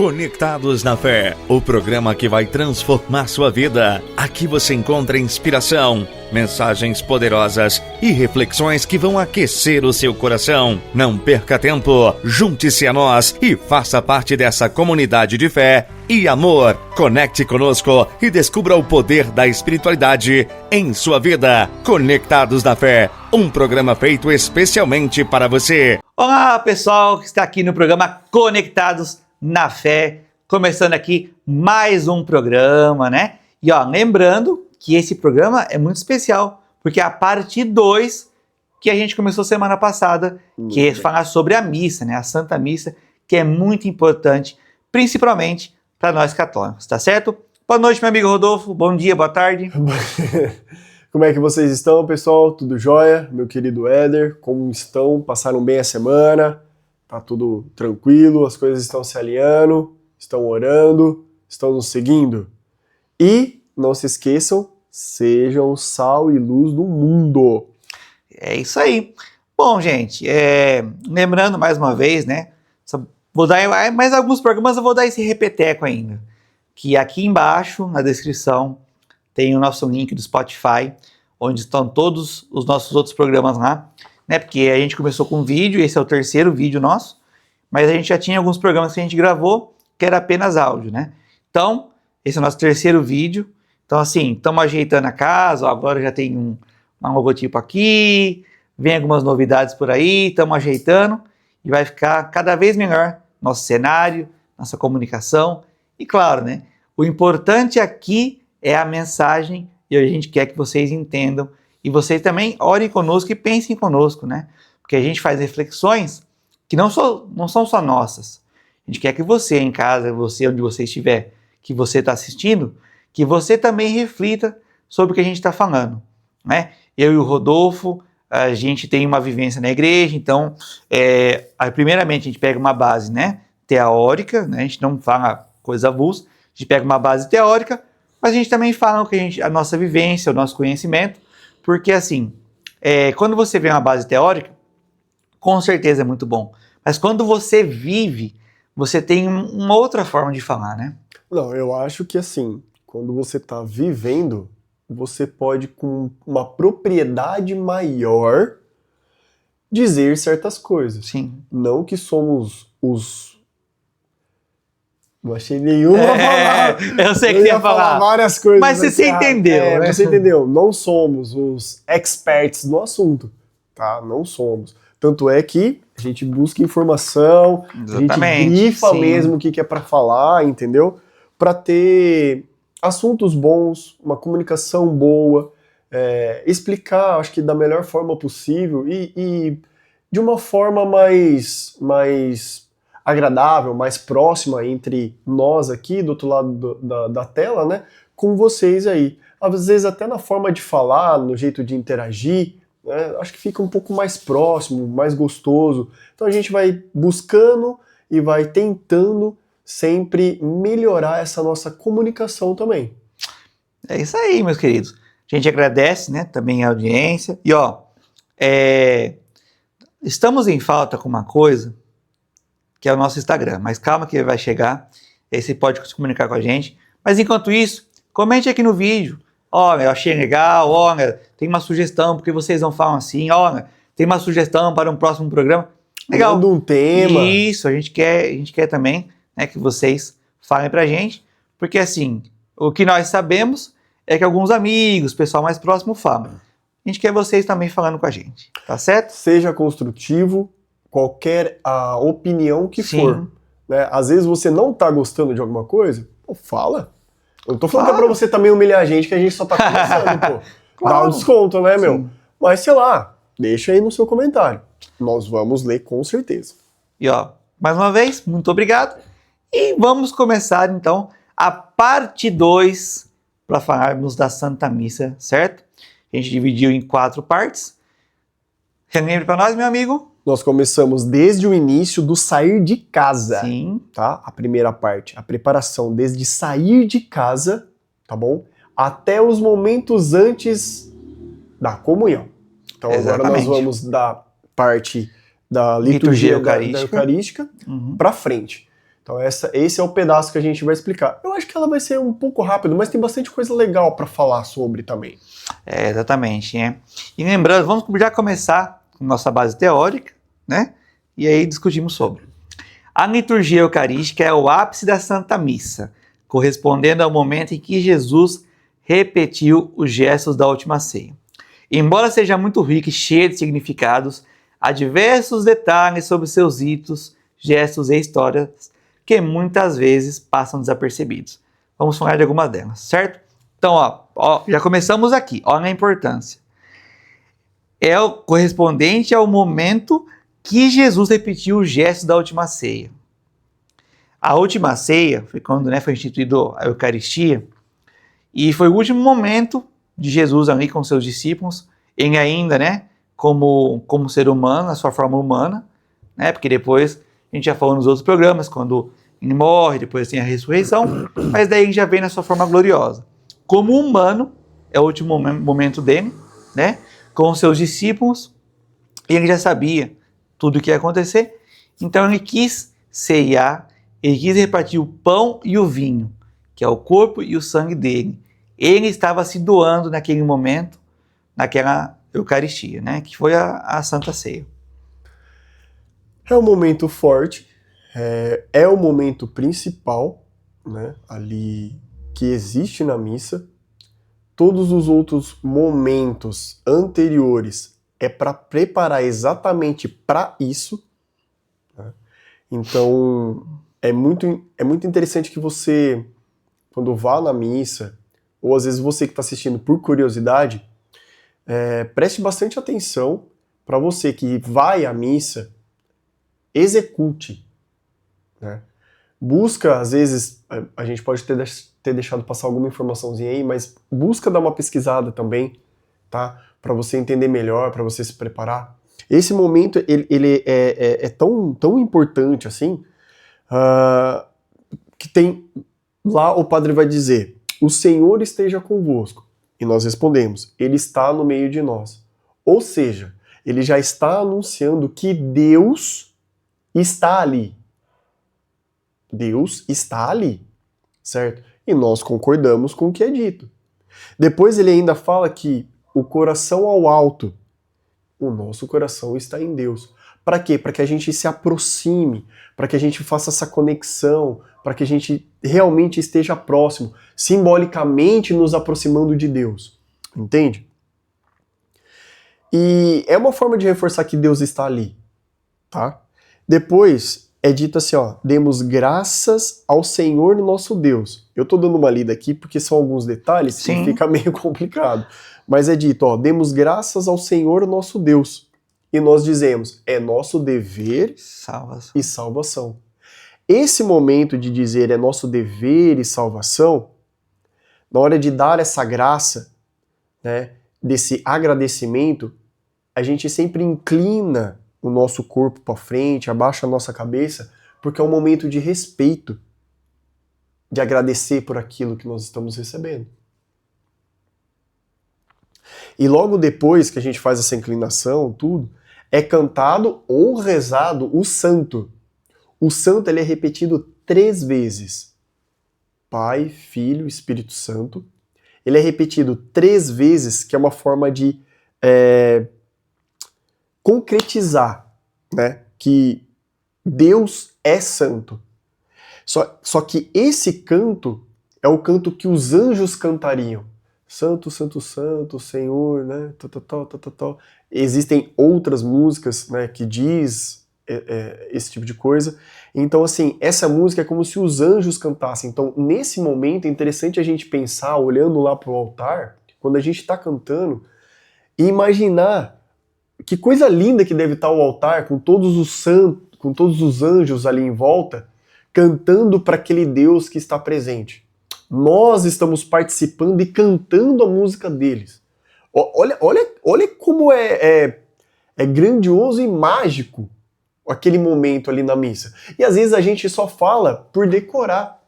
Conectados na Fé, o programa que vai transformar sua vida. Aqui você encontra inspiração, mensagens poderosas e reflexões que vão aquecer o seu coração. Não perca tempo, junte-se a nós e faça parte dessa comunidade de fé e amor. Conecte conosco e descubra o poder da espiritualidade em sua vida. Conectados na Fé, um programa feito especialmente para você. Olá, pessoal que está aqui no programa Conectados na Fé, começando aqui mais um programa, né? E lembrando que esse programa é muito especial, porque é a parte 2 que a gente começou semana passada, que é falar sobre a missa, né? A Santa Missa, que é muito importante, principalmente para nós católicos, tá certo? Boa noite, meu amigo Rodolfo, bom dia, boa tarde. Como é que vocês estão, pessoal? Tudo jóia? Meu querido Éder, como estão? Passaram bem a semana? Tá tudo tranquilo? As coisas estão se alinhando? Estão orando? Estão nos seguindo? E não se esqueçam, sejam sal e luz do mundo. É isso aí. Bom, gente, lembrando mais uma vez, né? Vou dar mais alguns programas, eu vou dar esse repeteco ainda. Que aqui embaixo, na descrição, tem o nosso link do Spotify, onde estão todos os nossos outros programas lá, né? Porque a gente começou com vídeo, esse é o terceiro vídeo nosso, mas a gente já tinha alguns programas que a gente gravou, que era apenas áudio, né? Então, esse é o nosso terceiro vídeo. Então, assim, estamos ajeitando a casa, agora já tem um logotipo aqui, vem algumas novidades por aí, estamos ajeitando, e vai ficar cada vez melhor nosso cenário, nossa comunicação, e claro, né? O importante aqui é a mensagem, e a gente quer que vocês entendam, e vocês também orem conosco e pensem conosco, né? Porque a gente faz reflexões que não são só nossas. A gente quer que você em casa, você onde você estiver, que você está assistindo, que você também reflita sobre o que a gente está falando, né? Eu e o Rodolfo, a gente tem uma vivência na igreja, então, primeiramente a gente pega uma base, né, teórica, né? A gente não fala coisa avulsa, a gente pega uma base teórica, mas a gente também fala a nossa vivência, o nosso conhecimento, porque assim, quando você vê uma base teórica, com certeza é muito bom, mas quando você vive, você tem uma outra forma de falar, né? Não, eu acho que assim, quando você está vivendo, você pode com uma propriedade maior dizer certas coisas. Sim. Não que somos os... Não achei nenhuma palavra. Eu sei que você ia falar várias coisas. Mas você entendeu, né? Você entendeu. Não somos os experts no assunto, tá? Não somos. Tanto é que a gente busca informação, exatamente, a gente grifa mesmo o que é para falar, entendeu? Para ter assuntos bons, uma comunicação boa, explicar, acho que da melhor forma possível e de uma forma mais agradável, mais próxima entre nós aqui do outro lado da tela, né, com vocês aí. Às vezes até na forma de falar, no jeito de interagir, né, acho que fica um pouco mais próximo, mais gostoso. Então a gente vai buscando e vai tentando sempre melhorar essa nossa comunicação também. É isso aí, meus queridos. A gente agradece, né, também a audiência. E estamos em falta com uma coisa, que é o nosso Instagram, mas calma que vai chegar, aí você pode se comunicar com a gente. Mas enquanto isso, comente aqui no vídeo. Olha, eu achei legal, olha, tem uma sugestão, porque vocês não falam assim, olha, tem uma sugestão para um próximo programa. Legal. Manda um tema. Isso, a gente quer também, né, que vocês falem pra gente, porque assim, o que nós sabemos é que alguns amigos, pessoal mais próximo falam. A gente quer vocês também falando com a gente, tá certo? Seja construtivo, qualquer opinião que Sim. for. Né? Às vezes você não tá gostando de alguma coisa, fala. Eu não tô falando que é pra você também humilhar a gente, que a gente só tá conversando, pô. Claro. Dá um desconto, né, meu? Sim. Mas sei lá, deixa aí no seu comentário. Nós vamos ler com certeza. E mais uma vez, muito obrigado. E vamos começar então a parte 2 para falarmos da Santa Missa, certo? A gente dividiu em 4 partes. Relembre para nós, meu amigo. Nós começamos desde o início do sair de casa. Sim. Tá? A primeira parte, a preparação desde sair de casa, tá bom? Até os momentos antes da comunhão. Então exatamente. Agora nós vamos da parte da liturgia eucarística para frente. Então esse é o pedaço que a gente vai explicar. Eu acho que ela vai ser um pouco rápido, mas tem bastante coisa legal para falar sobre também. Exatamente, né? E lembrando, vamos já começar com nossa base teórica, né? E aí discutimos sobre. A liturgia eucarística é o ápice da Santa Missa, correspondendo ao momento em que Jesus repetiu os gestos da última ceia. Embora seja muito rica e cheia de significados, há diversos detalhes sobre seus ritos, gestos e histórias que muitas vezes passam desapercebidos. Vamos falar de algumas delas, certo? Então, já começamos aqui. Olha a importância. É o correspondente ao momento que Jesus repetiu o gesto da última ceia. A última ceia foi quando foi instituída a Eucaristia, e foi o último momento de Jesus ali com seus discípulos, ele ainda, como ser humano, na sua forma humana, porque depois, a gente já falou nos outros programas, quando ele morre, depois tem a ressurreição, mas daí ele já vem na sua forma gloriosa. Como humano, é o último momento dele, com seus discípulos, e ele já sabia tudo o que ia acontecer, então ele quis ceiar, ele quis repartir o pão e o vinho, que é o corpo e o sangue dele. Ele estava se doando naquele momento, naquela Eucaristia, que foi a Santa Ceia. É um momento forte, é o momento principal, ali que existe na missa. Todos os outros momentos anteriores é para preparar exatamente para isso. Então, é muito interessante que você, quando vá na missa, ou às vezes você que está assistindo por curiosidade, preste bastante atenção para você que vai à missa, execute. Busca, às vezes, a gente pode ter deixado passar alguma informaçãozinha aí, mas busca dar uma pesquisada também, tá? Para você entender melhor, para você se preparar. Esse momento, ele é tão importante assim, que tem lá o padre vai dizer: o Senhor esteja convosco. E nós respondemos: Ele está no meio de nós. Ou seja, ele já está anunciando que Deus está ali. Deus está ali, certo? E nós concordamos com o que é dito. Depois ele ainda fala que o coração ao alto, o nosso coração está em Deus. Para quê? Para que a gente se aproxime, para que a gente faça essa conexão, para que a gente realmente esteja próximo, simbolicamente nos aproximando de Deus. Entende? E é uma forma de reforçar que Deus está ali, tá? Depois é dito assim, demos graças ao Senhor nosso Deus. Eu tô dando uma lida aqui porque são alguns detalhes que fica meio complicado. Mas é dito, demos graças ao Senhor nosso Deus. E nós dizemos, é nosso dever e salvação. Esse momento de dizer é nosso dever e salvação, na hora de dar essa graça, desse agradecimento, a gente sempre inclina o nosso corpo para frente, abaixa a nossa cabeça, porque é um momento de respeito, de agradecer por aquilo que nós estamos recebendo. E logo depois que a gente faz essa inclinação, tudo, é cantado ou rezado o santo. O santo ele é repetido 3 vezes. Pai, Filho, Espírito Santo. Ele é repetido 3 vezes, que é uma forma de concretizar, que Deus é santo. Só que esse canto é o canto que os anjos cantariam. Santo, Santo, Santo, Senhor, tal. Existem outras músicas, que diz esse tipo de coisa. Então, assim, essa música é como se os anjos cantassem. Então, nesse momento, é interessante a gente pensar, olhando lá para o altar, quando a gente está cantando, e imaginar que coisa linda que deve estar o altar, com todos os santos, com todos os anjos ali em volta, cantando para aquele Deus que está presente. Nós estamos participando e cantando a música deles. Olha como é grandioso e mágico aquele momento ali na missa. E às vezes a gente só fala por decorar.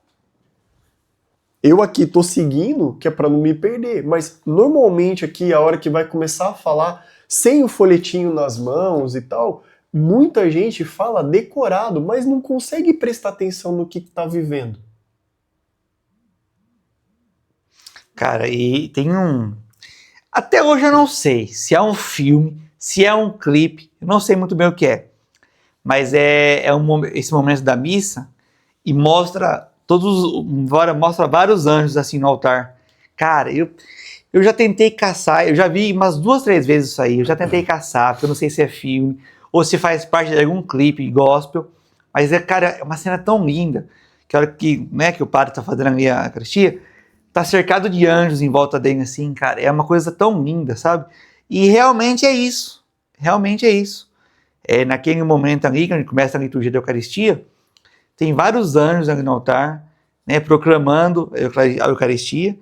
Eu aqui tô seguindo, que é para não me perder, mas normalmente aqui, a hora que vai começar a falar, sem o folhetinho nas mãos e tal, muita gente fala decorado, mas não consegue prestar atenção no que está vivendo. Cara, e tem um... Até hoje eu não sei se é um filme, se é um clipe, eu não sei muito bem o que é. Mas esse momento da missa e mostra mostra vários anjos assim no altar. Cara, eu já tentei caçar, eu já vi umas 2, 3 vezes isso aí, eu já tentei caçar, porque eu não sei se é filme ou se faz parte de algum clipe gospel, mas cara, é uma cena tão linda, que a hora que, né, que o padre tá fazendo ali a Eucaristia, tá cercado de anjos em volta dele assim, cara, é uma coisa tão linda, sabe? E realmente é isso, naquele momento ali, que a gente começa a liturgia da Eucaristia, tem vários anjos ali no altar, né, proclamando a Eucaristia,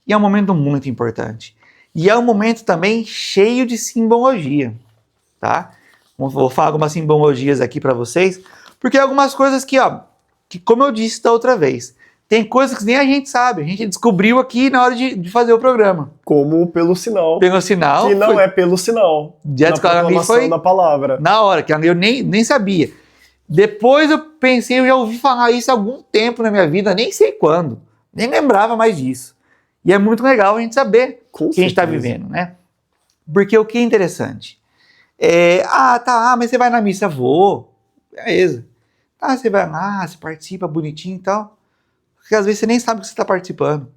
e é um momento muito importante. E é um momento também cheio de simbologia, tá? Vou falar algumas simbologias aqui para vocês, porque algumas coisas que como eu disse da outra vez, tem coisas que nem a gente sabe, a gente descobriu aqui na hora de fazer o programa. Como pelo sinal. Pelo sinal. Que não é pelo sinal. Na proclamação da palavra. Na hora, que eu nem sabia. Depois eu pensei, eu já ouvi falar isso há algum tempo na minha vida, nem sei quando, nem lembrava mais disso. E é muito legal a gente saber o que a gente está vivendo, né? Porque o que é interessante? Mas você vai na missa? Vou. Beleza. Tá, você vai lá, você participa bonitinho e tal. Porque às vezes você nem sabe o que você está participando.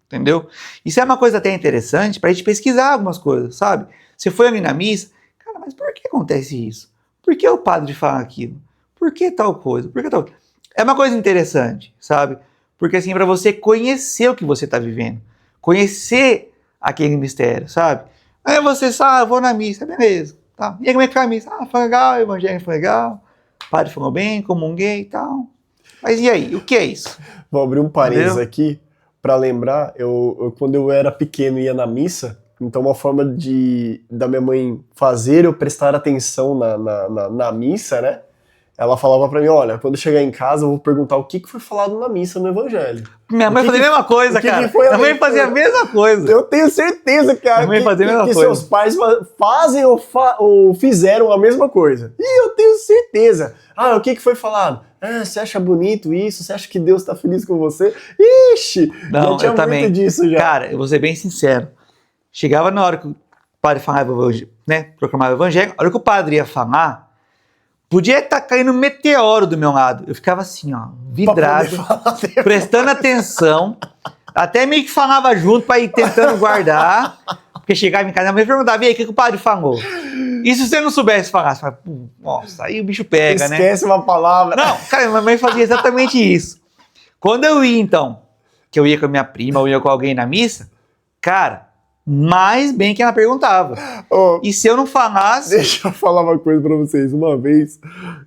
Entendeu? Isso é uma coisa até interessante para a gente pesquisar algumas coisas, sabe? Você foi ali na missa, cara, mas por que acontece isso? Por que o padre fala aquilo? Por que tal coisa? Por que tal? É uma coisa interessante, sabe? Porque assim, para você conhecer o que você está vivendo, conhecer aquele mistério, sabe? Aí você sabe, vou na missa, beleza. Tá. E aí como é que foi a missa? Foi legal, o evangelho foi legal, o padre falou bem, comunguei e tal. Mas e aí, o que é isso? Vou abrir um parênteses aqui para lembrar, eu quando eu era pequeno ia na missa, então uma forma da minha mãe fazer eu prestar atenção na missa, né? Ela falava pra mim, olha, quando eu chegar em casa eu vou perguntar o que foi falado na missa no evangelho. Minha mãe fazia a mesma coisa, cara. Minha mãe fazia a mesma coisa. Eu tenho certeza, cara, que seus pais fazem ou fizeram a mesma coisa. E eu tenho certeza. O que foi falado? Você acha bonito isso? Você acha que Deus tá feliz com você? Ixi! Não, tinha eu também. Muito disso já. Cara, eu vou ser bem sincero. Chegava na hora que o padre falava, né, proclamava o evangelho, a hora que o padre ia falar, podia estar caindo um meteoro do meu lado. Eu ficava assim, vidrado, prestando atenção, até meio que falava junto para ir tentando guardar, porque chegava em casa, a mãe perguntava, e aí, o que o padre falou? E se você não soubesse falar, você fala, nossa, aí o bicho pega, né? Esquece uma palavra. Não, cara, minha mãe fazia exatamente isso. Quando eu ia, então, que eu ia com a minha prima ou ia com alguém na missa, cara, mais bem que ela perguntava. E se eu não falasse... Deixa eu falar uma coisa pra vocês. Uma vez,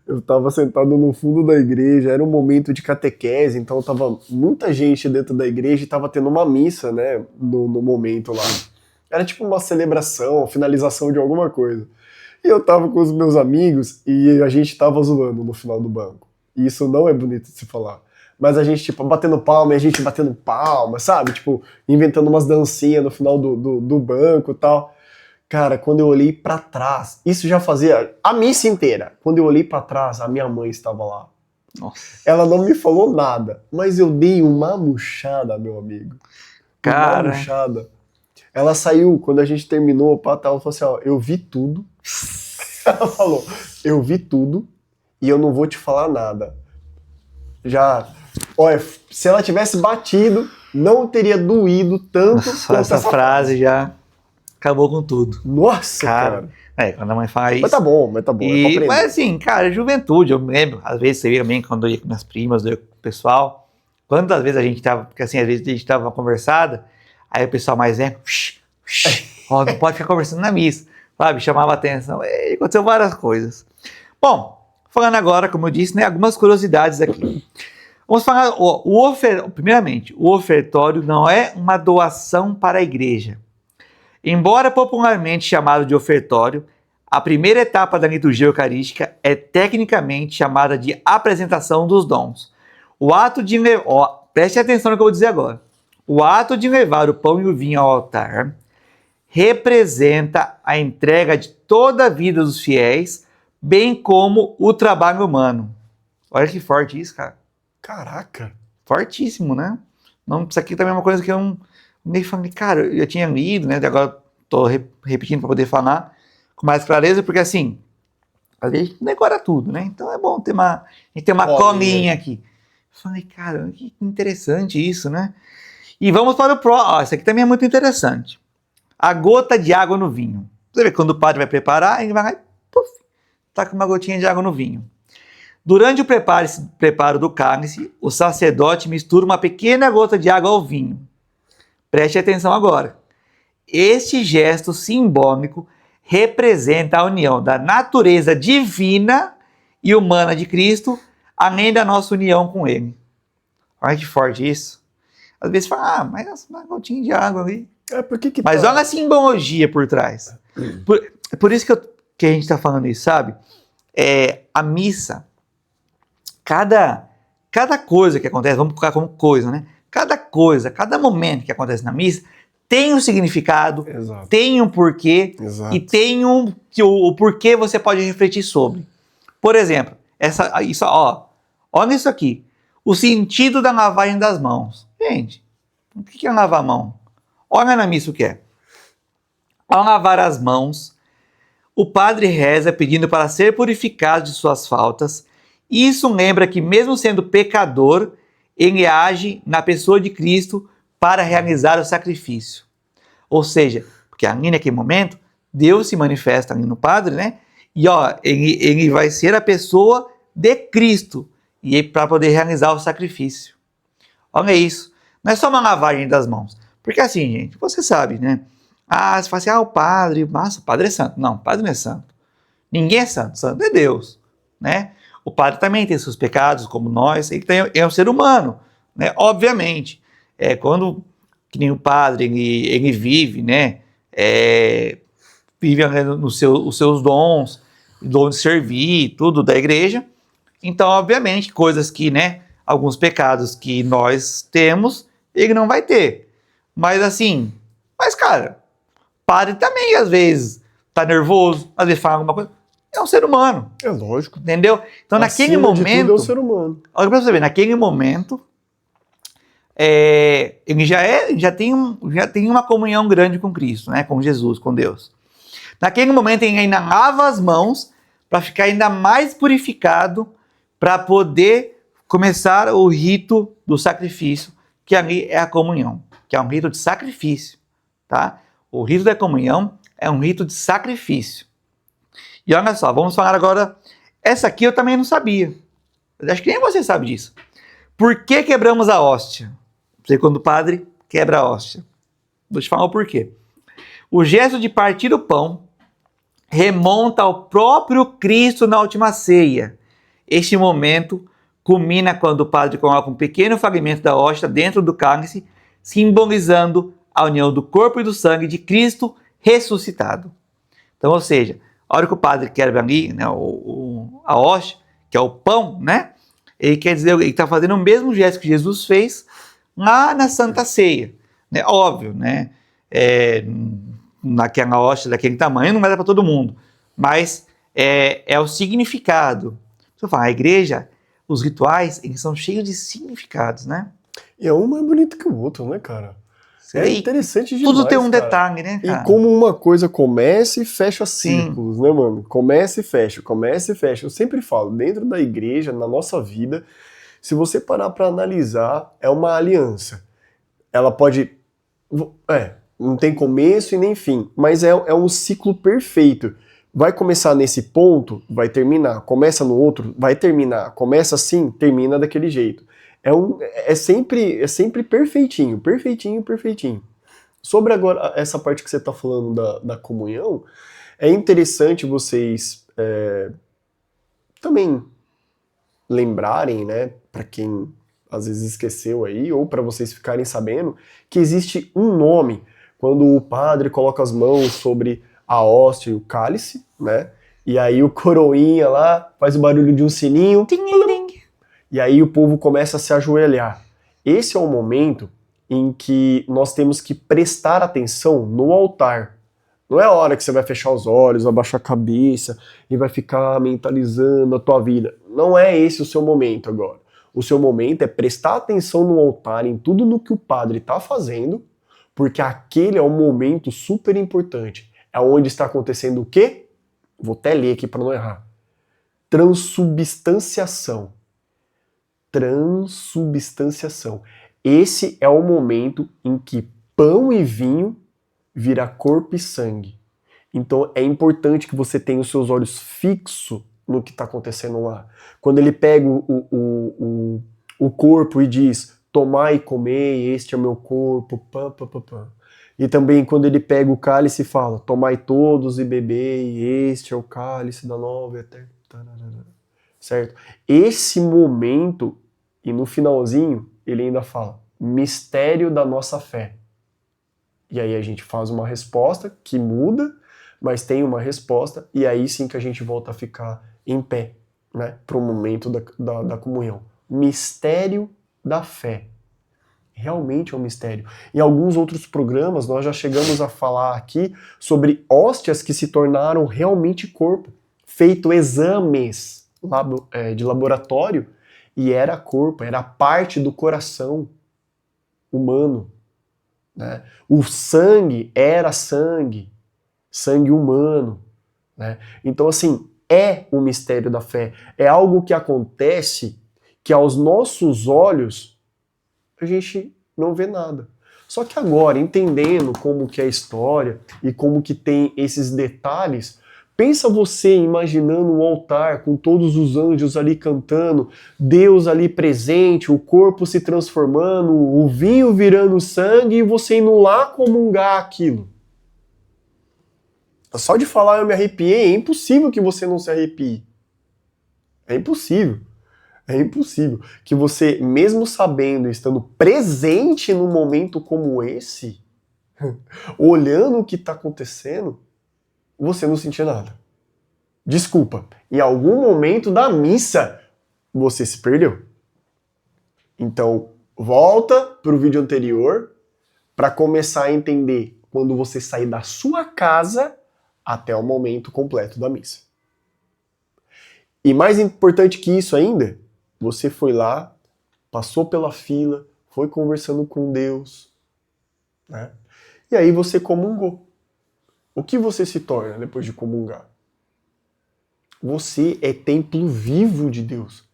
eu tava sentado no fundo da igreja, era um momento de catequese, então tava muita gente dentro da igreja e tava tendo uma missa, né, no momento lá. Era tipo uma celebração, finalização de alguma coisa. E eu tava com os meus amigos e a gente tava zoando no final do banco. E isso não é bonito de se falar. Mas a gente, tipo, batendo palma e a gente batendo palma, sabe? Tipo, inventando umas dancinhas no final do banco e tal. Cara, quando eu olhei pra trás, isso já fazia a missa inteira. Quando eu olhei pra trás, a minha mãe estava lá. Nossa. Ela não me falou nada, mas eu dei uma murchada, meu amigo. Cara. Uma murchada. Ela saiu, quando a gente terminou, ela falou assim, eu vi tudo. Ela falou, eu vi tudo e eu não vou te falar nada. Já, olha, se ela tivesse batido, não teria doído tanto. Nossa, essa frase já acabou com tudo. Nossa, cara. Quando a mãe faz isso. Mas tá bom. Mas assim, cara, juventude, eu me lembro, às vezes você via também, quando eu ia com minhas primas, eu ia com o pessoal, quantas vezes a gente tava, porque assim, às vezes a gente tava conversada, aí o pessoal mais velho, não pode ficar conversando na missa, sabe? Chamava atenção, e aconteceu várias coisas. Bom, falando agora, como eu disse, né, algumas curiosidades aqui. Vamos falar, primeiramente, o ofertório não é uma doação para a igreja. Embora popularmente chamado de ofertório, a primeira etapa da liturgia eucarística é tecnicamente chamada de apresentação dos dons. O ato de preste atenção no que eu vou dizer agora. O ato de levar o pão e o vinho ao altar representa a entrega de toda a vida dos fiéis bem como o trabalho humano. Olha que forte isso, cara. Caraca. Fortíssimo, né? Não, isso aqui também é uma coisa que eu não, nem falei, cara, eu tinha lido, né? Agora estou repetindo para poder falar com mais clareza, porque assim, às vezes a gente decora tudo, né? Então é bom ter a gente ter uma colinha aqui. Falei, cara, que interessante isso, né? E vamos para o próximo. Isso aqui também é muito interessante. A gota de água no vinho. Você vê, quando o padre vai preparar, ele vai lá e puff, taca uma gotinha de água no vinho. Durante o preparo do cálice, o sacerdote mistura uma pequena gota de água ao vinho. Preste atenção agora. Este gesto simbólico representa a união da natureza divina e humana de Cristo, além da nossa união com Ele. Olha que forte isso. Às vezes fala, mas uma gotinha de água ali. Mas olha a simbologia por trás. Por isso que a gente está falando isso, sabe? A missa, cada coisa que acontece, vamos colocar como coisa, né? Cada coisa, cada momento que acontece na missa tem um significado, Exato. tem um porquê. Exato. E tem o porquê você pode refletir sobre. Por exemplo, olha isso aqui. O sentido da lavagem das mãos. Gente, o que é lavar a mão? Olha na missa o que é. Ao lavar as mãos, o padre reza pedindo para ser purificado de suas faltas. Isso lembra que mesmo sendo pecador, ele age na pessoa de Cristo para realizar o sacrifício. Ou seja, porque ali naquele momento, Deus se manifesta ali no padre, né? E ele vai ser a pessoa de Cristo e para poder realizar o sacrifício. Olha isso. Não é só uma lavagem das mãos. Porque assim, gente, você sabe, né? Você fala assim, o padre, o padre é santo. Não, o padre não é santo. Ninguém é santo. Santo é Deus, né? O padre também tem seus pecados, como nós. Ele é um ser humano, né? Obviamente. Quando que nem o padre, ele vive, né? Vive os seus dons, dom de servir, tudo da igreja. Então, obviamente, coisas que, né? Alguns pecados que nós temos, ele não vai ter. Mas assim, cara, padre também às vezes tá nervoso, às vezes fala alguma coisa. É um ser humano. É lógico. Entendeu? Então, naquele momento. De tudo é um ser humano. Olha pra você ver, naquele momento, ele já tem uma comunhão grande com Cristo, né? Com Jesus, com Deus. Naquele momento, ele ainda lava as mãos para ficar ainda mais purificado, para poder começar o rito do sacrifício, que ali é a comunhão, que é um rito de sacrifício, tá? O rito da comunhão é um rito de sacrifício. E olha só, vamos falar agora, essa aqui eu também não sabia. Eu acho que nem você sabe disso. Por que quebramos a hóstia? Você quando o padre quebra a hóstia. Vou te falar o porquê. O gesto de partir o pão remonta ao próprio Cristo na última ceia. Este momento culmina quando o padre coloca um pequeno fragmento da hóstia dentro do cálice, simbolizando a união do corpo e do sangue de Cristo ressuscitado. Então, ou seja, a hora que o padre quebra ali, né, a hóstia, que é o pão, né? Ele quer dizer, ele está fazendo o mesmo gesto que Jesus fez lá na Santa Ceia. Né? Óbvio, né? Naquela hóstia daquele tamanho não vai dar para todo mundo, mas é o significado. Você fala, a igreja, os rituais, eles são cheios de significados, né? E um mais bonito que o outro, né, cara? É interessante demais, tudo tem um cara. detalhe, né, cara? E como uma coisa começa e fecha ciclos, né, mano? Começa e fecha, começa e fecha. Eu sempre falo, dentro da igreja, na nossa vida, se você parar para analisar, é uma aliança. Ela pode... não tem começo e nem fim, mas é um ciclo perfeito. Vai começar nesse ponto, vai terminar. Começa no outro, vai terminar. Começa assim, termina daquele jeito. É sempre perfeitinho, perfeitinho, perfeitinho. Sobre agora essa parte que você está falando da comunhão, é interessante vocês também lembrarem, né, para quem às vezes esqueceu aí, ou para vocês ficarem sabendo, que existe um nome quando o padre coloca as mãos sobre a hóstia e o cálice, né, e aí o coroinha lá faz o barulho de um sininho, e aí o povo começa a se ajoelhar. Esse é o momento em que nós temos que prestar atenção no altar. Não é a hora que você vai fechar os olhos, abaixar a cabeça e vai ficar mentalizando a tua vida. Não é esse o seu momento agora. O seu momento é prestar atenção no altar, em tudo no que o padre está fazendo, porque aquele é um momento super importante. É onde está acontecendo o quê? Vou até ler aqui para não errar. Transubstanciação. Transubstanciação. Esse é o momento em que pão e vinho vira corpo e sangue. Então é importante que você tenha os seus olhos fixos no que está acontecendo lá. Quando ele pega o corpo e diz, tomai e comei, este é meu corpo, pam, pam, pam, pam. E também quando ele pega o cálice e fala, tomai todos e bebei, este é o cálice da nova eterna. Certo? Esse momento, e no finalzinho, ele ainda fala, mistério da nossa fé. E aí a gente faz uma resposta que muda, mas tem uma resposta, e aí sim que a gente volta a ficar em pé, né, para o momento da comunhão. Mistério da fé. Realmente é um mistério. Em alguns outros programas, nós já chegamos a falar aqui sobre hóstias que se tornaram realmente corpo, feito exames de laboratório, e era corpo, era parte do coração humano. Né? O sangue era sangue humano. Né? Então, assim, é o mistério da fé. É algo que acontece que aos nossos olhos a gente não vê nada. Só que agora, entendendo como que é a história e como que tem esses detalhes, pensa você imaginando um altar com todos os anjos ali cantando, Deus ali presente, o corpo se transformando, o vinho virando sangue e você indo lá comungar aquilo. Só de falar eu me arrepiei, é impossível que você não se arrepie. É impossível. É impossível que você, mesmo sabendo, estando presente num momento como esse, olhando o que está acontecendo, você não sentir nada. Desculpa, em algum momento da missa, você se perdeu. Então, volta para o vídeo anterior para começar a entender quando você sair da sua casa até o momento completo da missa. E mais importante que isso ainda, você foi lá, passou pela fila, foi conversando com Deus, né? E aí você comungou. O que você se torna depois de comungar? Você é templo vivo de Deus.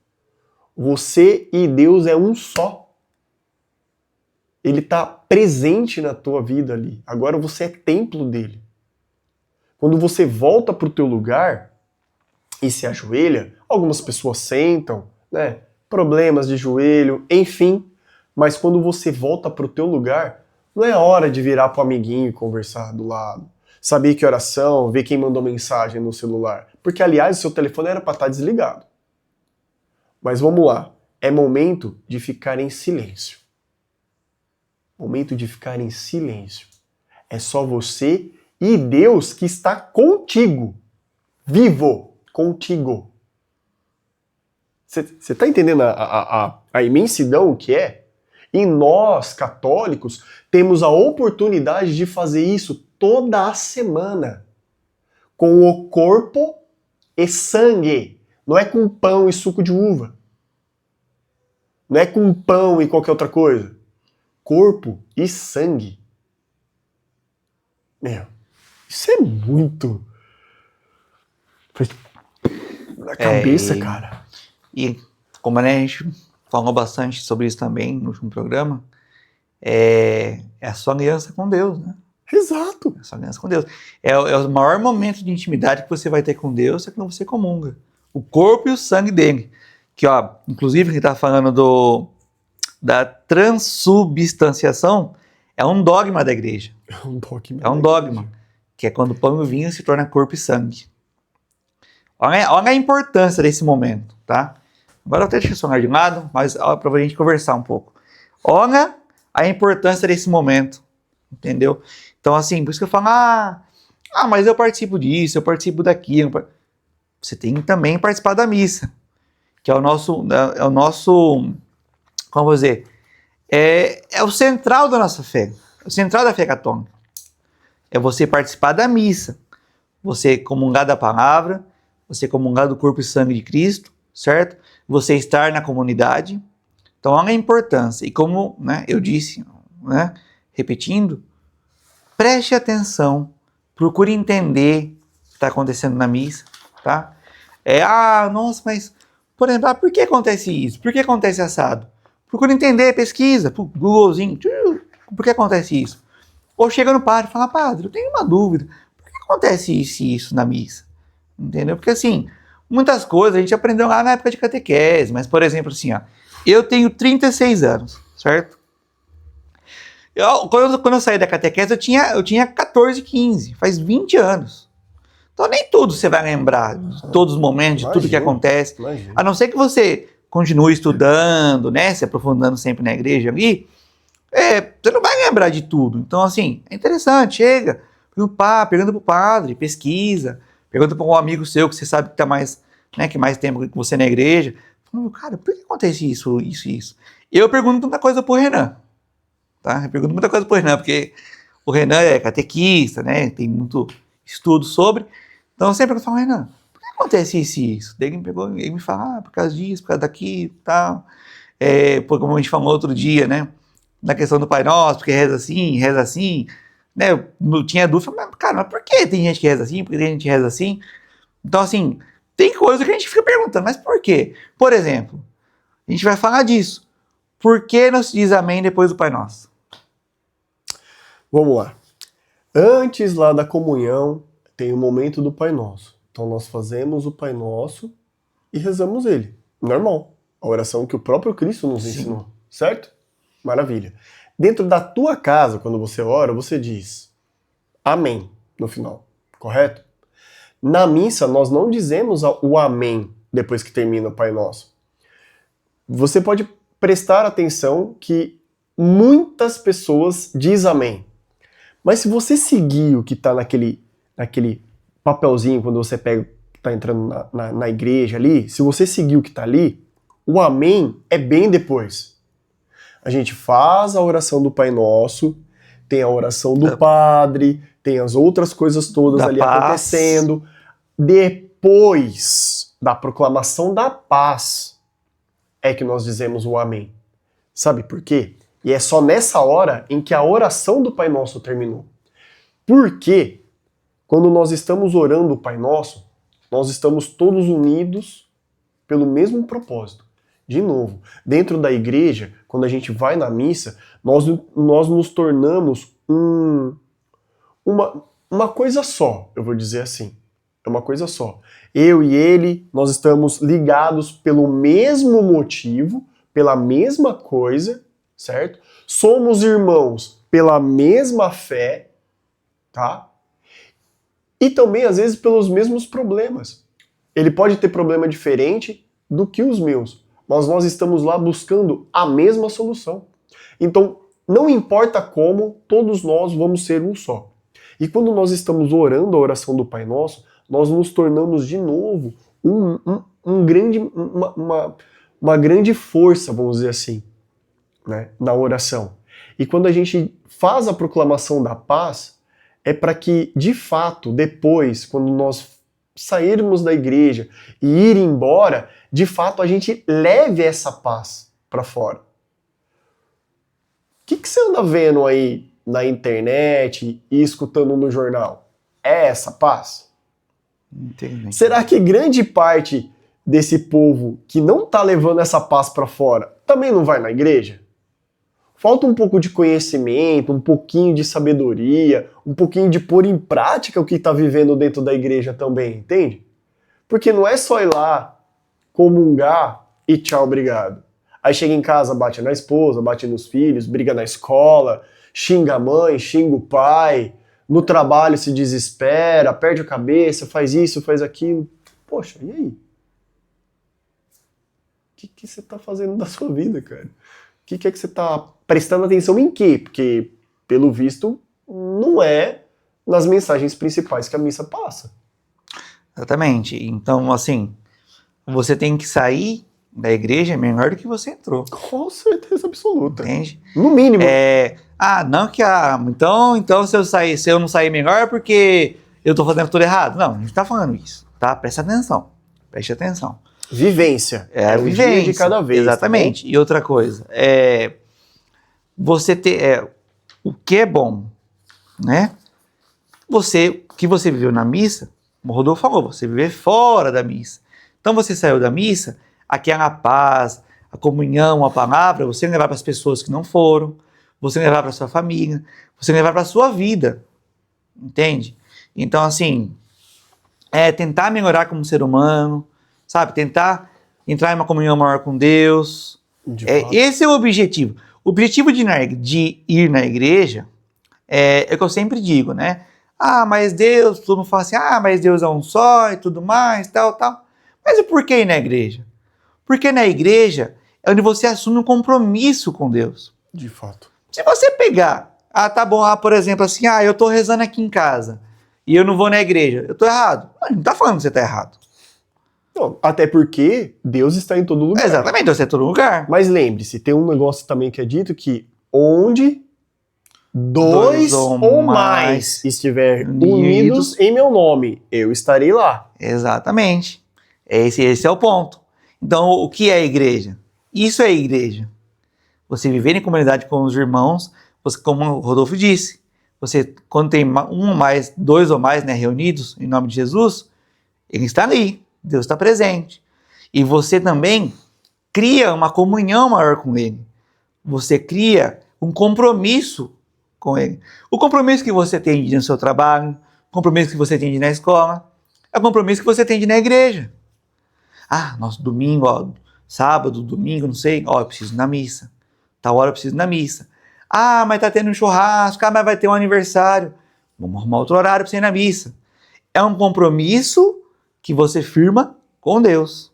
Você e Deus é um só. Ele está presente na tua vida ali. Agora você é templo dele. Quando você volta para o teu lugar e se ajoelha, algumas pessoas sentam, né? Problemas de joelho, enfim. Mas quando você volta para o teu lugar, não é hora de virar para o amiguinho e conversar do lado. Saber que oração, ver quem mandou mensagem no celular. Porque, aliás, o seu telefone era para estar desligado. Mas vamos lá. É momento de ficar em silêncio. Momento de ficar em silêncio. É só você e Deus que está contigo. Vivo contigo. Você está entendendo a imensidão que é? E nós, católicos, temos a oportunidade de fazer isso toda a semana. Com o corpo e sangue. Não é com pão e suco de uva. Não é com pão e qualquer outra coisa. Corpo e sangue. Meu, isso é muito... na cabeça, cara. E como a gente falou bastante sobre isso também no último programa, é a sua aliança com Deus, né? Exato. É a sua aliança com Deus. É o maior momento de intimidade que você vai ter com Deus é quando você comunga. O corpo e o sangue dele. Que, ó, inclusive, que está falando da transubstanciação, é um dogma da igreja. É um dogma. É um dogma. Que é quando o pão e o vinho se tornam corpo e sangue. Olha a importância desse momento, tá? Agora eu até deixo o celular de lado, mas para a gente conversar um pouco. Olha a importância desse momento, entendeu? Então, assim, por isso que eu falo, mas eu participo disso, eu participo daquilo. Você tem que também participar da missa, que é o nosso, como vou dizer, é o central da nossa fé, o central da fé católica. é você participar da missa, você comungar da palavra, você comungar do corpo e sangue de Cristo, certo? Você estar na comunidade. Então, olha a importância. E como, né, eu disse, né, repetindo, preste atenção, procure entender o que está acontecendo na missa, tá? Nossa, mas, por exemplo, por que acontece isso? Por que acontece assado? Procure entender, pesquisa, Googlezinho, por que acontece isso? Ou chega no padre e fala, padre, eu tenho uma dúvida, por que acontece isso e isso na missa? Entendeu? Porque assim, muitas coisas a gente aprendeu lá na época de catequese, mas, por exemplo, assim, ó, eu tenho 36 anos, certo? Quando eu saí da catequese, eu tinha 14, 15, faz 20 anos. Então nem tudo você vai lembrar, de todos os momentos, de tudo que acontece. A não ser que você continue estudando, né, se aprofundando sempre na igreja ali, você não vai lembrar de tudo. Então, assim, é interessante, chega, pergunta pro padre, pesquisa, pergunta para um amigo seu que você sabe que tá mais, né, que mais tempo que você na igreja. Fala, cara, por que acontece isso, isso e isso? Eu pergunto muita coisa pro Renan, tá? Eu pergunto muita coisa pro Renan, porque o Renan é catequista, né, tem muito estudo sobre. Então, eu sempre falo, Renan, por que acontece isso e isso? Daí ele me fala, por causa disso, por causa daquilo e tal. Como a gente falou outro dia, né, na questão do Pai Nosso, porque reza assim, né, eu não tinha dúvida, mas, cara, mas por que tem gente que reza assim, por que tem gente que reza assim? Então, assim, tem coisa que a gente fica perguntando, mas por quê? Por exemplo, a gente vai falar disso. Por que não se diz amém depois do Pai Nosso? Vamos lá. Antes lá da comunhão, tem o momento do Pai Nosso. Então nós fazemos o Pai Nosso e rezamos ele. Normal. A oração que o próprio Cristo nos ensinou. Certo? Maravilha. Dentro da tua casa, quando você ora, você diz amém no final. Correto? Na missa, nós não dizemos o amém depois que termina o Pai Nosso. Você pode prestar atenção que muitas pessoas dizem amém. Mas se você seguir o que está naquele papelzinho, quando você está entrando na igreja ali, se você seguir o que está ali, o amém é bem depois. A gente faz a oração do Pai Nosso, tem a oração do Padre, tem as outras coisas todas ali acontecendo. Depois da proclamação da paz é que nós dizemos o amém. Sabe por quê? E é só nessa hora em que a oração do Pai Nosso terminou. Porque quando nós estamos orando o Pai Nosso, nós estamos todos unidos pelo mesmo propósito. De novo, dentro da igreja, quando a gente vai na missa, nós nos tornamos uma coisa só, eu vou dizer assim. É uma coisa só. Eu e ele, nós estamos ligados pelo mesmo motivo, pela mesma coisa, certo? Somos irmãos pela mesma fé, tá? E também, às vezes, pelos mesmos problemas. Ele pode ter problema diferente do que os meus, mas nós estamos lá buscando a mesma solução. Então, não importa como, todos nós vamos ser um só. E quando nós estamos orando a oração do Pai Nosso, nós nos tornamos de novo uma grande força, vamos dizer assim, né, na oração. E quando a gente faz a proclamação da paz, é para que, de fato, depois, quando nós sairmos da igreja e ir embora, de fato a gente leve essa paz para fora. O que você anda vendo aí na internet e escutando no jornal? É essa paz? Entendi. Será que grande parte desse povo que não está levando essa paz para fora também não vai na igreja? Falta um pouco de conhecimento, um pouquinho de sabedoria, um pouquinho de pôr em prática o que está vivendo dentro da igreja também, entende? Porque não é só ir lá, comungar e tchau, obrigado. Aí chega em casa, bate na esposa, bate nos filhos, briga na escola, xinga a mãe, xinga o pai, no trabalho se desespera, perde a cabeça, faz isso, faz aquilo. Poxa, e aí? O que você está fazendo da sua vida, cara? O que é que você está prestando atenção em quê? Porque, pelo visto, não é nas mensagens principais que a missa passa. Exatamente. Então, assim, você tem que sair da igreja melhor do que você entrou. Com certeza absoluta. Entende? No mínimo. Ah, não que então se eu não sair melhor é porque eu tô fazendo tudo errado. Não, a gente tá falando isso, tá? Preste atenção. Vivência. É a um vivência. dia de cada vez. Exatamente. Tá, e outra coisa, você ter o que é bom, né? O que você viveu na missa, o Rodolfo falou, você viver fora da missa. Então você saiu da missa, aquela paz, a comunhão, a palavra, você levar para as pessoas que não foram, você levar para sua família, você levar para a sua vida, entende? Então, assim, tentar melhorar como ser humano, sabe? Tentar entrar em uma comunhão maior com Deus. Esse é o objetivo. O objetivo de ir na igreja é o que eu sempre digo, né? Ah, mas Deus, todo mundo fala assim, mas Deus é um só e tudo mais, tal. Mas e por que ir na igreja? Porque na igreja é onde você assume um compromisso com Deus. De fato. Se você pegar, tá bom, por exemplo, assim, eu tô rezando aqui em casa e eu não vou na igreja, eu tô errado. Não tá falando que você tá errado. Não, até porque Deus está em todo lugar. Exatamente, Deus está em todo lugar. Mas lembre-se, tem um negócio também que é dito que onde dois ou mais estiver unidos em meu nome, eu estarei lá. Exatamente. Esse é o ponto. Então, o que é a igreja? Isso é a igreja. Você viver em comunidade com os irmãos, como o Rodolfo disse, você, quando tem dois ou mais, né, reunidos em nome de Jesus, ele está ali, Deus está presente. E você também cria uma comunhão maior com ele. Você cria um compromisso com ele. O compromisso que você tem de ir no seu trabalho, o compromisso que você tem de ir na escola, é o compromisso que você tem de ir na igreja. Nosso domingo, sábado, domingo, não sei, eu preciso ir na missa. Tal hora eu preciso ir na missa. Mas tá tendo um churrasco, mas vai ter um aniversário. Vamos arrumar outro horário para você ir na missa. É um compromisso que você firma com Deus.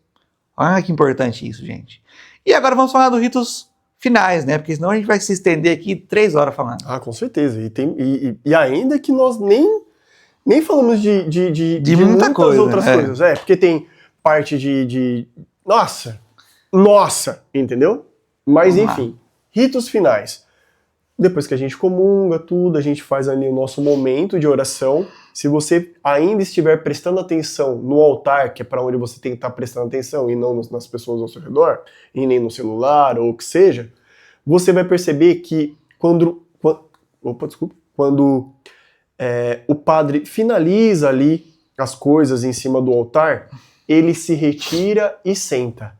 Olha que importante isso, gente. E agora vamos falar dos ritos finais, né? Porque senão a gente vai se estender aqui 3 horas falando. Com certeza. E ainda que nós nem falamos de muitas coisa, outras coisas. Porque tem parte de nossa, entendeu? Mas enfim, ritos finais. Depois que a gente comunga tudo, a gente faz ali o nosso momento de oração. Se você ainda estiver prestando atenção no altar, que é para onde você tem que estar prestando atenção, e não nas pessoas ao seu redor, e nem no celular, ou o que seja, você vai perceber que quando o padre finaliza ali as coisas em cima do altar, ele se retira e senta.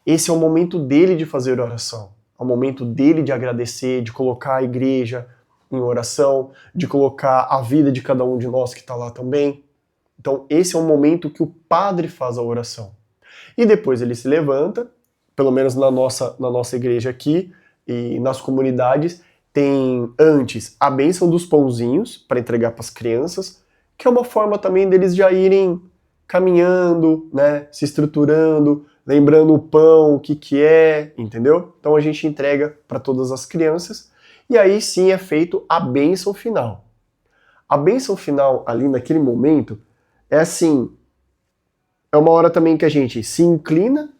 Esse é o momento dele de fazer oração. É o momento dele de agradecer, de colocar a igreja em oração, de colocar a vida de cada um de nós que está lá também. Então esse é o momento que o padre faz a oração. E depois ele se levanta, pelo menos na nossa igreja aqui e nas comunidades, tem antes a bênção dos pãozinhos para entregar para as crianças, que é uma forma também deles já irem caminhando, né, se estruturando, lembrando o pão, o que é, entendeu? Então a gente entrega para todas as crianças e aí sim é feito a bênção final. A bênção final ali naquele momento é assim, é uma hora também que a gente se inclina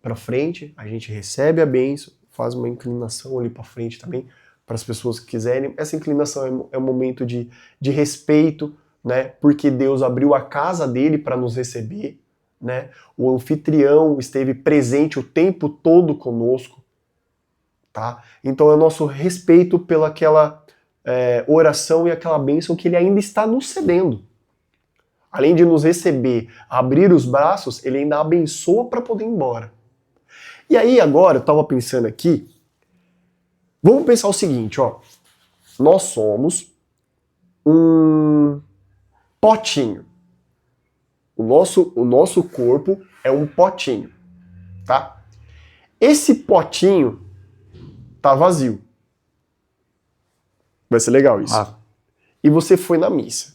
para frente, a gente recebe a bênção, faz uma inclinação ali para frente também para as pessoas que quiserem. Essa inclinação é um momento de respeito, né? Porque Deus abriu a casa dele para nos receber. Né? O anfitrião esteve presente o tempo todo conosco, tá? Então é o nosso respeito pelaquela oração e aquela bênção que ele ainda está nos cedendo. Além de nos receber, abrir os braços, ele ainda abençoa para poder ir embora. E aí agora, eu estava pensando aqui, vamos pensar o seguinte, nós somos um potinho. O nosso corpo é um potinho, tá? Esse potinho tá vazio. Vai ser legal isso. E você foi na missa.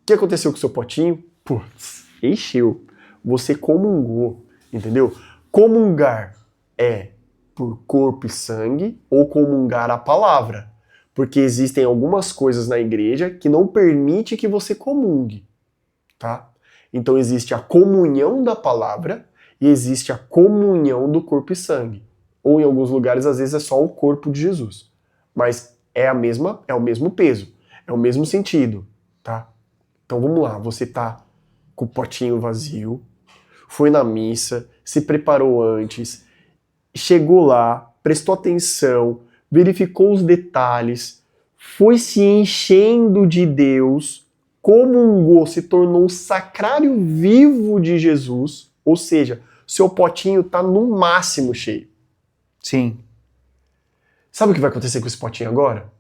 O que aconteceu com o seu potinho? Putz, encheu. Você comungou, entendeu? Comungar é por corpo e sangue ou comungar a palavra. Porque existem algumas coisas na igreja que não permite que você comungue, tá? Então existe a comunhão da palavra e existe a comunhão do corpo e sangue. Ou em alguns lugares, às vezes, é só o corpo de Jesus. Mas é o mesmo peso, é o mesmo sentido, tá? Então vamos lá, você tá com o potinho vazio, foi na missa, se preparou antes, chegou lá, prestou atenção, verificou os detalhes, foi se enchendo de Deus, comungou, se tornou um sacrário vivo de Jesus, ou seja, seu potinho tá no máximo cheio. Sim. Sabe o que vai acontecer com esse potinho agora?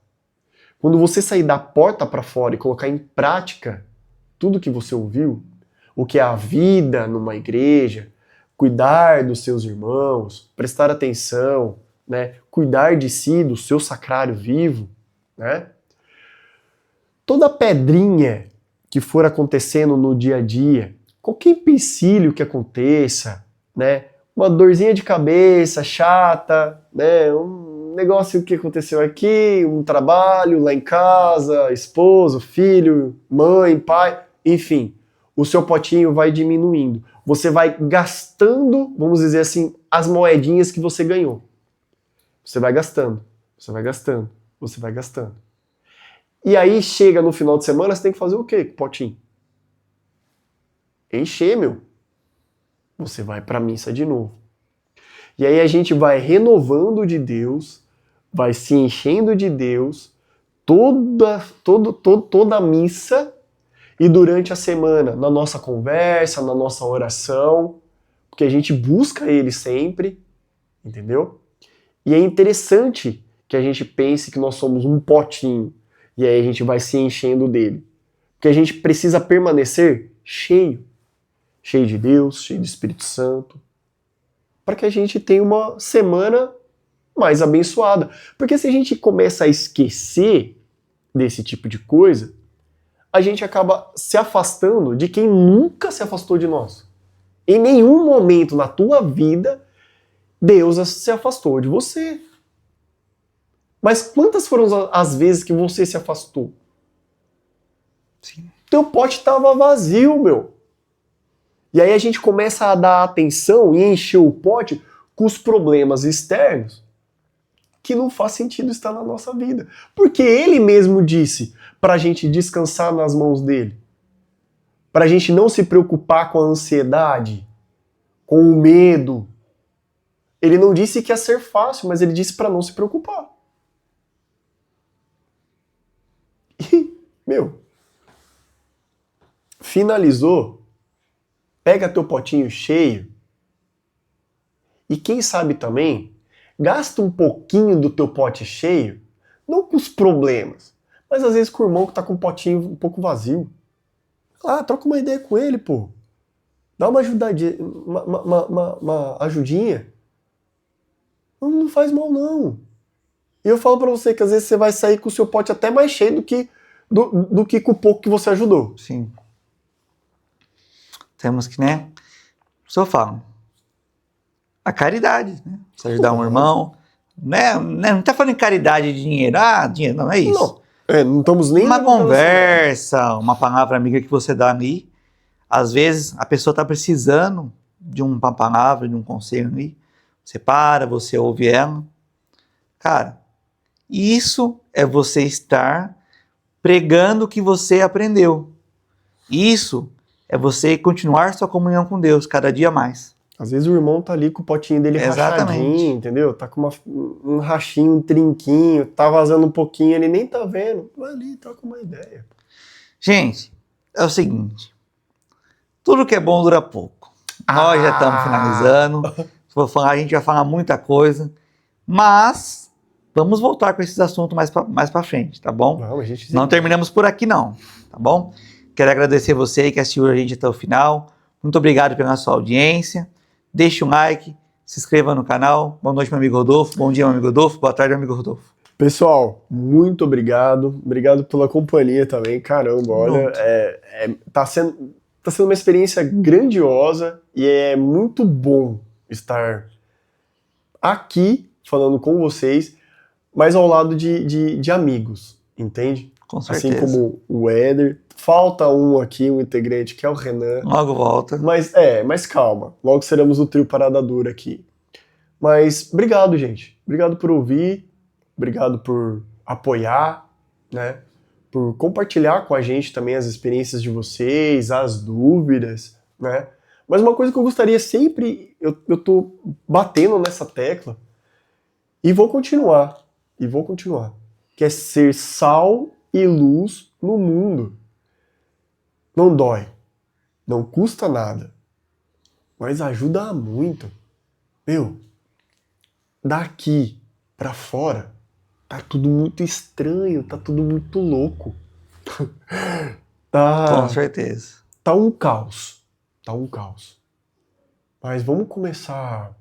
Quando você sair da porta para fora e colocar em prática tudo que você ouviu, o que é a vida numa igreja, cuidar dos seus irmãos, prestar atenção, né? Cuidar de si, do seu sacrário vivo, né? Toda pedrinha que for acontecendo no dia a dia, qualquer empecilho que aconteça, né? Uma dorzinha de cabeça chata, né? Um negócio que aconteceu aqui, um trabalho lá em casa, esposo, filho, mãe, pai, enfim, o seu potinho vai diminuindo. Você vai gastando, vamos dizer assim, as moedinhas que você ganhou. Você vai gastando, você vai gastando, você vai gastando. E aí chega no final de semana, você tem que fazer o quê com o potinho? Encher, meu. Você vai para a missa de novo. E aí a gente vai renovando de Deus, vai se enchendo de Deus, toda a missa, e durante a semana, na nossa conversa, na nossa oração, porque a gente busca Ele sempre, entendeu? E é interessante que a gente pense que nós somos um potinho, e aí a gente vai se enchendo dele. Porque a gente precisa permanecer cheio. Cheio de Deus, cheio do Espírito Santo, para que a gente tenha uma semana mais abençoada. Porque se a gente começa a esquecer desse tipo de coisa, a gente acaba se afastando de quem nunca se afastou de nós. Em nenhum momento na tua vida, Deus se afastou de você. Mas quantas foram as vezes que você se afastou? Sim. Teu pote estava vazio, meu. E aí a gente começa a dar atenção e encher o pote com os problemas externos que não faz sentido estar na nossa vida. Porque ele mesmo disse para a gente descansar nas mãos dele. Para a gente não se preocupar com a ansiedade, com o medo. Ele não disse que ia ser fácil, mas ele disse para não se preocupar. E, meu, finalizou, pega teu potinho cheio e quem sabe também, gasta um pouquinho do teu pote cheio, não com os problemas, mas às vezes com o irmão que tá com o potinho um pouco vazio. Ah, troca uma ideia com ele, pô. Dá uma ajudadinha, uma ajudinha. Não faz mal, não. E eu falo pra você que às vezes você vai sair com o seu pote até mais cheio do que com o pouco que você ajudou. Sim. Temos que, né? O senhor fala. A caridade, né? Você ajudar um irmão. Né? Não tá falando em caridade de dinheiro. Ah, dinheiro, não é isso. Não estamos nem... Uma conversa, uma palavra amiga que você dá ali. Às vezes a pessoa tá precisando de uma palavra, de um conselho ali. Você para, você ouve ela. Cara, isso é você estar pregando o que você aprendeu. Isso é você continuar sua comunhão com Deus cada dia mais. Às vezes o irmão tá ali com o potinho dele rachadinho, entendeu? Tá com um rachinho, um trinquinho, tá vazando um pouquinho, ele nem tá vendo. Vai ali, troca uma ideia. Gente, é o seguinte. Tudo que é bom dura pouco. Nós já estamos finalizando. A gente vai falar muita coisa. Mas vamos voltar com esses assuntos mais pra frente, tá bom? Não terminamos por aqui não, tá bom? Quero agradecer você aí que assistiu a gente até o final. Muito obrigado pela sua audiência. Deixe um like, se inscreva no canal. Boa noite, meu amigo Rodolfo. Bom dia, meu amigo Rodolfo. Boa tarde, meu amigo Rodolfo. Pessoal, muito obrigado. Obrigado pela companhia também. Caramba, olha, tá sendo uma experiência grandiosa e é muito bom estar aqui falando com vocês, mas ao lado de amigos, entende? Com certeza. Assim como o Éder. Falta um aqui, um integrante, que é o Renan. Logo volta. Mas calma. Logo seremos o trio Parada Dura aqui. Mas obrigado, gente. Obrigado por ouvir. Obrigado por apoiar, né? Por compartilhar com a gente também as experiências de vocês, as dúvidas, né? Mas uma coisa que eu gostaria sempre, eu tô batendo nessa tecla e vou continuar, que é ser sal e luz no mundo. Não dói, não custa nada, mas ajuda muito. Meu, daqui pra fora tá tudo muito estranho, tá tudo muito louco. Com certeza. Tá um caos. Mas vamos começar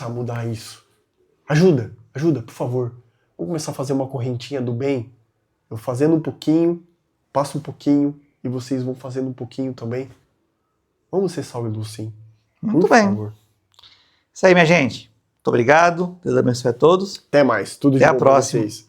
a mudar isso. Ajuda, por favor. Vamos começar a fazer uma correntinha do bem. Eu fazendo um pouquinho, passo um pouquinho e vocês vão fazendo um pouquinho também. Vamos ser sal e luz, sim. Muito por bem. favor. Isso aí, minha gente. Muito obrigado. Deus abençoe a todos. Até mais. Tudo de Até a bom pra próxima. vocês.